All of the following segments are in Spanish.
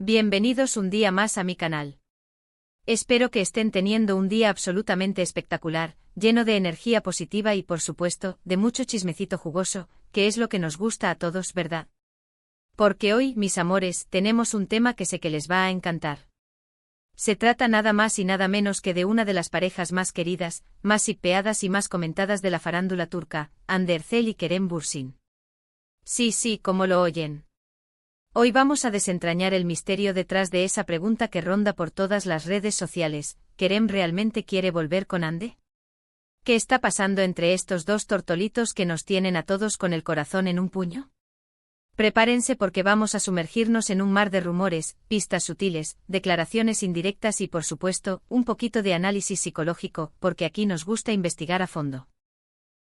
Bienvenidos un día más a mi canal. Espero que estén teniendo un día absolutamente espectacular, lleno de energía positiva y por supuesto, de mucho chismecito jugoso, que es lo que nos gusta a todos, ¿verdad? Porque hoy, mis amores, tenemos un tema que sé que les va a encantar. Se trata nada más y nada menos que de una de las parejas más queridas, más shippeadas y más comentadas de la farándula turca, Hande Erçel y Kerem Bürsin. Sí, como lo oyen. Hoy vamos a desentrañar el misterio detrás de esa pregunta que ronda por todas las redes sociales: ¿Kerem realmente quiere volver con Hande? ¿Qué está pasando entre estos dos tortolitos que nos tienen a todos con el corazón en un puño? Prepárense porque vamos a sumergirnos en un mar de rumores, pistas sutiles, declaraciones indirectas y por supuesto, un poquito de análisis psicológico, porque aquí nos gusta investigar a fondo.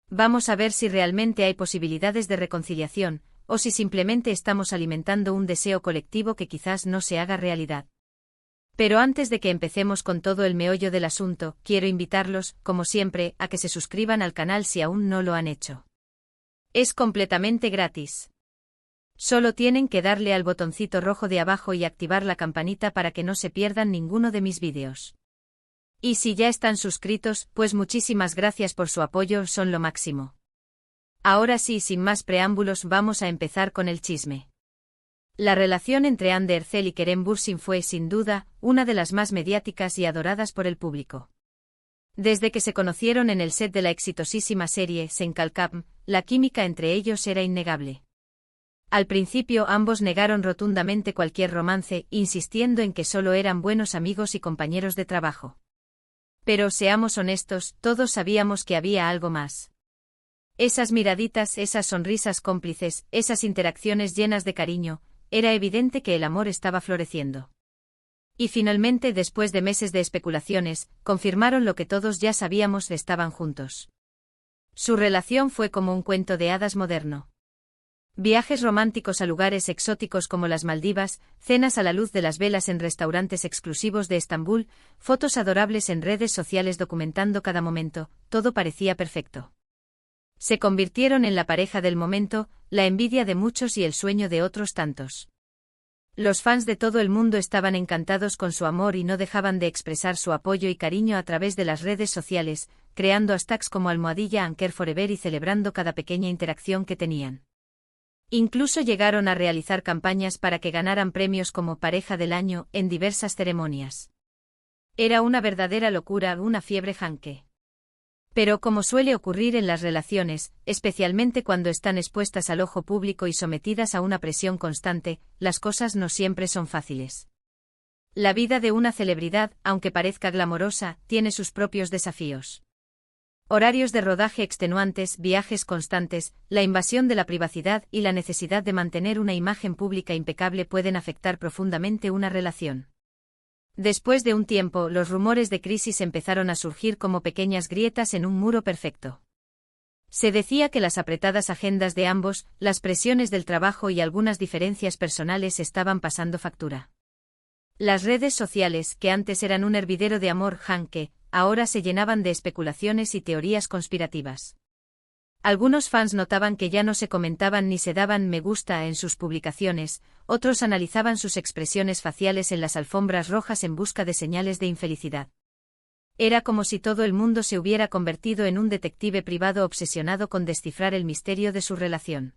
Vamos a ver si realmente hay posibilidades de reconciliación, o si simplemente estamos alimentando un deseo colectivo que quizás no se haga realidad. Pero antes de que empecemos con todo el meollo del asunto, quiero invitarlos, como siempre, a que se suscriban al canal si aún no lo han hecho. Es completamente gratis. Solo tienen que darle al botoncito rojo de abajo y activar la campanita para que no se pierdan ninguno de mis vídeos. Y si ya están suscritos, pues muchísimas gracias por su apoyo, son lo máximo. Ahora sí, sin más preámbulos, vamos a empezar con el chisme. La relación entre Hande Erçel y Kerem Bürsin fue, sin duda, una de las más mediáticas y adoradas por el público. Desde que se conocieron en el set de la exitosísima serie Sen Kalkam, la química entre ellos era innegable. Al principio ambos negaron rotundamente cualquier romance, insistiendo en que solo eran buenos amigos y compañeros de trabajo. Pero seamos honestos, todos sabíamos que había algo más. Esas miraditas, esas sonrisas cómplices, esas interacciones llenas de cariño, era evidente que el amor estaba floreciendo. Y finalmente, después de meses de especulaciones, confirmaron lo que todos ya sabíamos: estaban juntos. Su relación fue como un cuento de hadas moderno. Viajes románticos a lugares exóticos como las Maldivas, cenas a la luz de las velas en restaurantes exclusivos de Estambul, fotos adorables en redes sociales documentando cada momento, todo parecía perfecto. Se convirtieron en la pareja del momento, la envidia de muchos y el sueño de otros tantos. Los fans de todo el mundo estaban encantados con su amor y no dejaban de expresar su apoyo y cariño a través de las redes sociales, creando hashtags como #AnkerForever y celebrando cada pequeña interacción que tenían. Incluso llegaron a realizar campañas para que ganaran premios como Pareja del Año en diversas ceremonias. Era una verdadera locura, una fiebre Hanke. Pero como suele ocurrir en las relaciones, especialmente cuando están expuestas al ojo público y sometidas a una presión constante, las cosas no siempre son fáciles. La vida de una celebridad, aunque parezca glamorosa, tiene sus propios desafíos. Horarios de rodaje extenuantes, viajes constantes, la invasión de la privacidad y la necesidad de mantener una imagen pública impecable pueden afectar profundamente una relación. Después de un tiempo, los rumores de crisis empezaron a surgir como pequeñas grietas en un muro perfecto. Se decía que las apretadas agendas de ambos, las presiones del trabajo y algunas diferencias personales estaban pasando factura. Las redes sociales, que antes eran un hervidero de amor Hanke, ahora se llenaban de especulaciones y teorías conspirativas. Algunos fans notaban que ya no se comentaban ni se daban me gusta en sus publicaciones, otros analizaban sus expresiones faciales en las alfombras rojas en busca de señales de infelicidad. Era como si todo el mundo se hubiera convertido en un detective privado obsesionado con descifrar el misterio de su relación.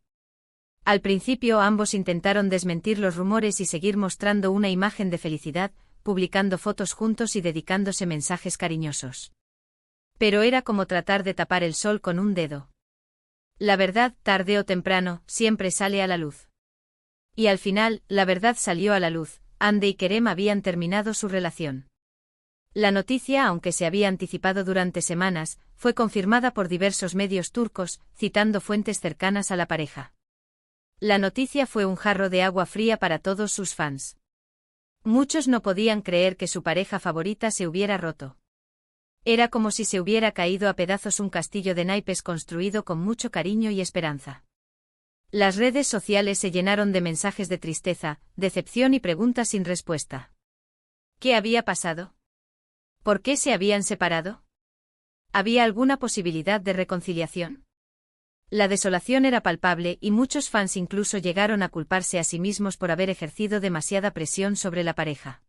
Al principio ambos intentaron desmentir los rumores y seguir mostrando una imagen de felicidad, publicando fotos juntos y dedicándose mensajes cariñosos. Pero era como tratar de tapar el sol con un dedo. La verdad, tarde o temprano, siempre sale a la luz. Y al final, la verdad salió a la luz: Hande y Kerem habían terminado su relación. La noticia, aunque se había anticipado durante semanas, fue confirmada por diversos medios turcos, citando fuentes cercanas a la pareja. La noticia fue un jarro de agua fría para todos sus fans. Muchos no podían creer que su pareja favorita se hubiera roto. Era como si se hubiera caído a pedazos un castillo de naipes construido con mucho cariño y esperanza. Las redes sociales se llenaron de mensajes de tristeza, decepción y preguntas sin respuesta. ¿Qué había pasado? ¿Por qué se habían separado? ¿Había alguna posibilidad de reconciliación? La desolación era palpable y muchos fans incluso llegaron a culparse a sí mismos por haber ejercido demasiada presión sobre la pareja.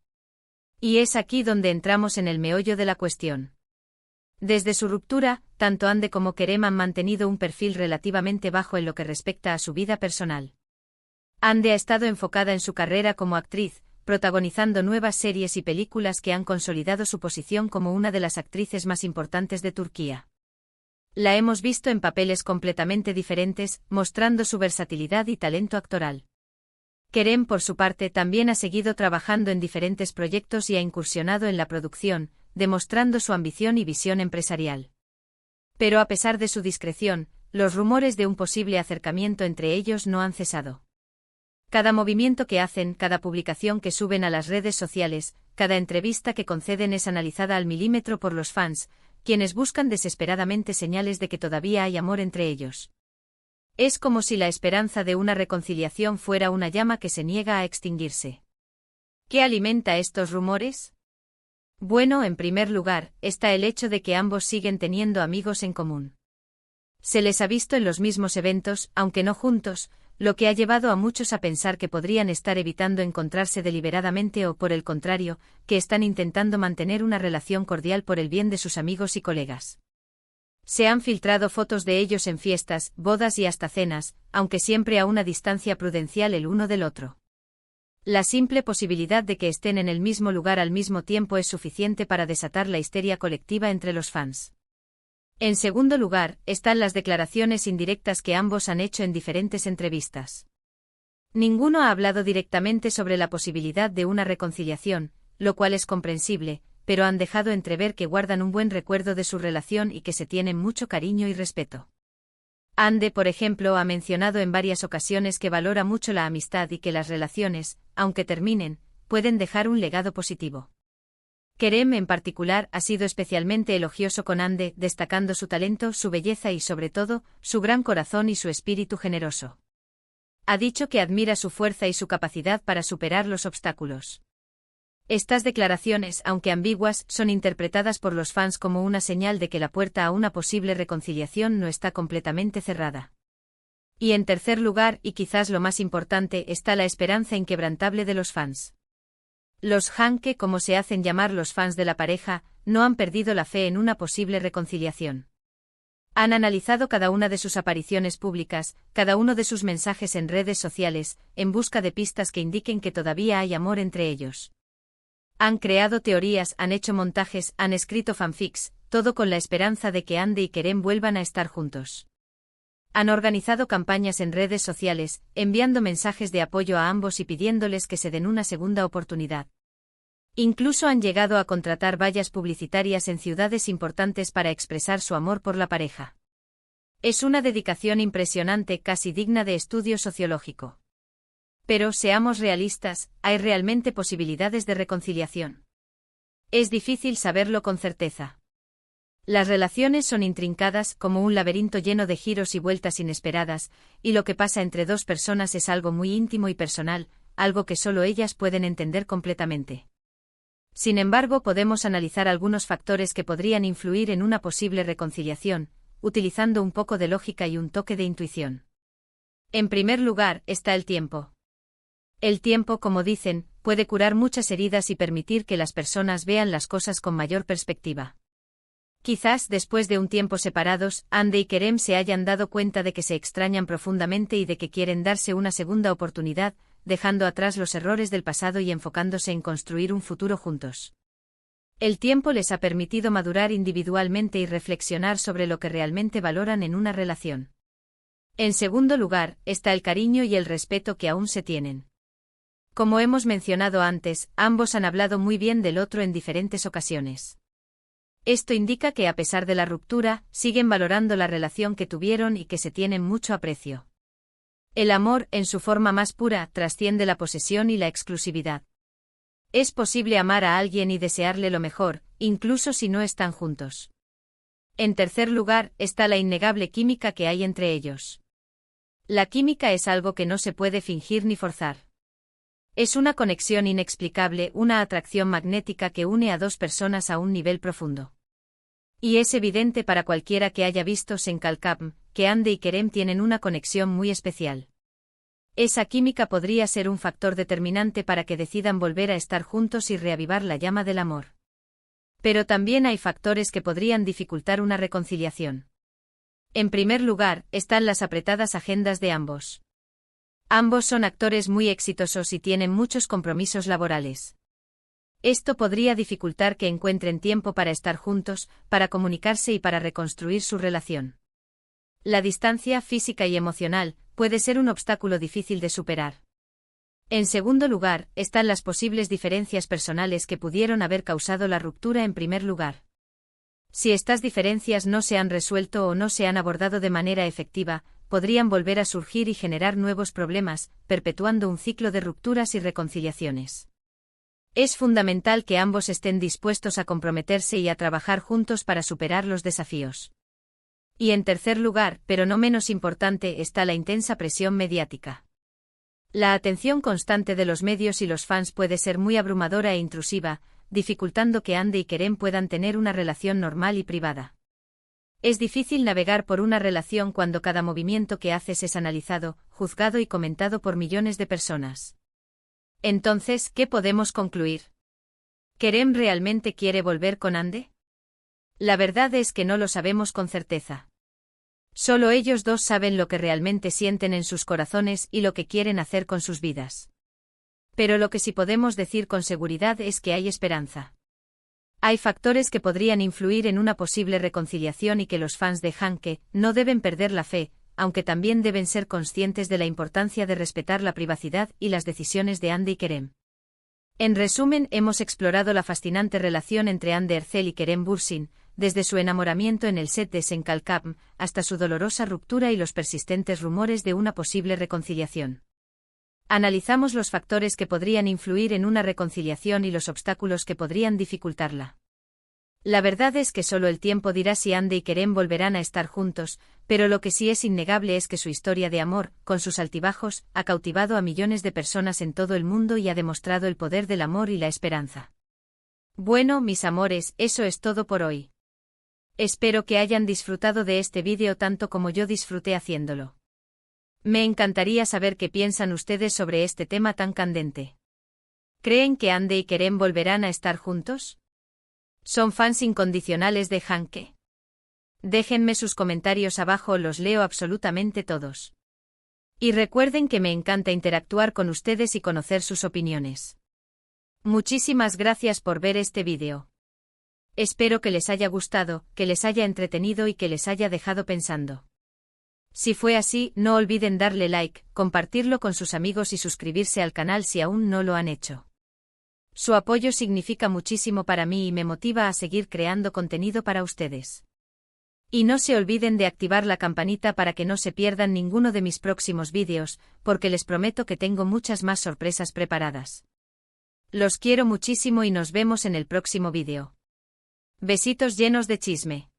Y es aquí donde entramos en el meollo de la cuestión. Desde su ruptura, tanto Ande como Kerem han mantenido un perfil relativamente bajo en lo que respecta a su vida personal. Ande ha estado enfocada en su carrera como actriz, protagonizando nuevas series y películas que han consolidado su posición como una de las actrices más importantes de Turquía. La hemos visto en papeles completamente diferentes, mostrando su versatilidad y talento actoral. Kerem, por su parte, también ha seguido trabajando en diferentes proyectos y ha incursionado en la producción, demostrando su ambición y visión empresarial. Pero a pesar de su discreción, los rumores de un posible acercamiento entre ellos no han cesado. Cada movimiento que hacen, cada publicación que suben a las redes sociales, cada entrevista que conceden es analizada al milímetro por los fans, quienes buscan desesperadamente señales de que todavía hay amor entre ellos. Es como si la esperanza de una reconciliación fuera una llama que se niega a extinguirse. ¿Qué alimenta estos rumores? Bueno, en primer lugar, está el hecho de que ambos siguen teniendo amigos en común. Se les ha visto en los mismos eventos, aunque no juntos, lo que ha llevado a muchos a pensar que podrían estar evitando encontrarse deliberadamente o, por el contrario, que están intentando mantener una relación cordial por el bien de sus amigos y colegas. Se han filtrado fotos de ellos en fiestas, bodas y hasta cenas, aunque siempre a una distancia prudencial el uno del otro. La simple posibilidad de que estén en el mismo lugar al mismo tiempo es suficiente para desatar la histeria colectiva entre los fans. En segundo lugar, están las declaraciones indirectas que ambos han hecho en diferentes entrevistas. Ninguno ha hablado directamente sobre la posibilidad de una reconciliación, lo cual es comprensible, pero han dejado entrever que guardan un buen recuerdo de su relación y que se tienen mucho cariño y respeto. Ande, por ejemplo, ha mencionado en varias ocasiones que valora mucho la amistad y que las relaciones, aunque terminen, pueden dejar un legado positivo. Kerem, en particular, ha sido especialmente elogioso con Ande, destacando su talento, su belleza y, sobre todo, su gran corazón y su espíritu generoso. Ha dicho que admira su fuerza y su capacidad para superar los obstáculos. Estas declaraciones, aunque ambiguas, son interpretadas por los fans como una señal de que la puerta a una posible reconciliación no está completamente cerrada. Y en tercer lugar, y quizás lo más importante, está la esperanza inquebrantable de los fans. Los Hanke, como se hacen llamar los fans de la pareja, no han perdido la fe en una posible reconciliación. Han analizado cada una de sus apariciones públicas, cada uno de sus mensajes en redes sociales, en busca de pistas que indiquen que todavía hay amor entre ellos. Han creado teorías, han hecho montajes, han escrito fanfics, todo con la esperanza de que Ande y Kerem vuelvan a estar juntos. Han organizado campañas en redes sociales, enviando mensajes de apoyo a ambos y pidiéndoles que se den una segunda oportunidad. Incluso han llegado a contratar vallas publicitarias en ciudades importantes para expresar su amor por la pareja. Es una dedicación impresionante, casi digna de estudio sociológico. Pero, seamos realistas, ¿hay realmente posibilidades de reconciliación? Es difícil saberlo con certeza. Las relaciones son intrincadas, como un laberinto lleno de giros y vueltas inesperadas, y lo que pasa entre dos personas es algo muy íntimo y personal, algo que solo ellas pueden entender completamente. Sin embargo, podemos analizar algunos factores que podrían influir en una posible reconciliación, utilizando un poco de lógica y un toque de intuición. En primer lugar, está el tiempo. El tiempo, como dicen, puede curar muchas heridas y permitir que las personas vean las cosas con mayor perspectiva. Quizás, después de un tiempo separados, Ande y Kerem se hayan dado cuenta de que se extrañan profundamente y de que quieren darse una segunda oportunidad, dejando atrás los errores del pasado y enfocándose en construir un futuro juntos. El tiempo les ha permitido madurar individualmente y reflexionar sobre lo que realmente valoran en una relación. En segundo lugar, está el cariño y el respeto que aún se tienen. Como hemos mencionado antes, ambos han hablado muy bien del otro en diferentes ocasiones. Esto indica que a pesar de la ruptura, siguen valorando la relación que tuvieron y que se tienen mucho aprecio. El amor, en su forma más pura, trasciende la posesión y la exclusividad. Es posible amar a alguien y desearle lo mejor, incluso si no están juntos. En tercer lugar, está la innegable química que hay entre ellos. La química es algo que no se puede fingir ni forzar. Es una conexión inexplicable, una atracción magnética que une a dos personas a un nivel profundo. Y es evidente para cualquiera que haya visto Senkalkapm, que Ande y Kerem tienen una conexión muy especial. Esa química podría ser un factor determinante para que decidan volver a estar juntos y reavivar la llama del amor. Pero también hay factores que podrían dificultar una reconciliación. En primer lugar, están las apretadas agendas de ambos. Ambos son actores muy exitosos y tienen muchos compromisos laborales. Esto podría dificultar que encuentren tiempo para estar juntos, para comunicarse y para reconstruir su relación. La distancia física y emocional puede ser un obstáculo difícil de superar. En segundo lugar, están las posibles diferencias personales que pudieron haber causado la ruptura en primer lugar. Si estas diferencias no se han resuelto o no se han abordado de manera efectiva, podrían volver a surgir y generar nuevos problemas, perpetuando un ciclo de rupturas y reconciliaciones. Es fundamental que ambos estén dispuestos a comprometerse y a trabajar juntos para superar los desafíos. Y en tercer lugar, pero no menos importante, está la intensa presión mediática. La atención constante de los medios y los fans puede ser muy abrumadora e intrusiva, dificultando que Ande y Kerem puedan tener una relación normal y privada. Es difícil navegar por una relación cuando cada movimiento que haces es analizado, juzgado y comentado por millones de personas. Entonces, ¿qué podemos concluir? ¿Kerem realmente quiere volver con Ande? La verdad es que no lo sabemos con certeza. Solo ellos dos saben lo que realmente sienten en sus corazones y lo que quieren hacer con sus vidas. Pero lo que sí podemos decir con seguridad es que hay esperanza. Hay factores que podrían influir en una posible reconciliación y que los fans de Hanke no deben perder la fe, aunque también deben ser conscientes de la importancia de respetar la privacidad y las decisiones de Ande y Kerem. En resumen, hemos explorado la fascinante relación entre Ande Erçel y Kerem Bürsin, desde su enamoramiento en el set de Senkalkam hasta su dolorosa ruptura y los persistentes rumores de una posible reconciliación. Analizamos los factores que podrían influir en una reconciliación y los obstáculos que podrían dificultarla. La verdad es que solo el tiempo dirá si Ande y Kerem volverán a estar juntos, pero lo que sí es innegable es que su historia de amor, con sus altibajos, ha cautivado a millones de personas en todo el mundo y ha demostrado el poder del amor y la esperanza. Bueno, mis amores, eso es todo por hoy. Espero que hayan disfrutado de este vídeo tanto como yo disfruté haciéndolo. Me encantaría saber qué piensan ustedes sobre este tema tan candente. ¿Creen que Ande y Kerem volverán a estar juntos? ¿Son fans incondicionales de Hanke? Déjenme sus comentarios abajo, los leo absolutamente todos. Y recuerden que me encanta interactuar con ustedes y conocer sus opiniones. Muchísimas gracias por ver este vídeo. Espero que les haya gustado, que les haya entretenido y que les haya dejado pensando. Si fue así, no olviden darle like, compartirlo con sus amigos y suscribirse al canal si aún no lo han hecho. Su apoyo significa muchísimo para mí y me motiva a seguir creando contenido para ustedes. Y no se olviden de activar la campanita para que no se pierdan ninguno de mis próximos vídeos, porque les prometo que tengo muchas más sorpresas preparadas. Los quiero muchísimo y nos vemos en el próximo vídeo. Besitos llenos de chisme.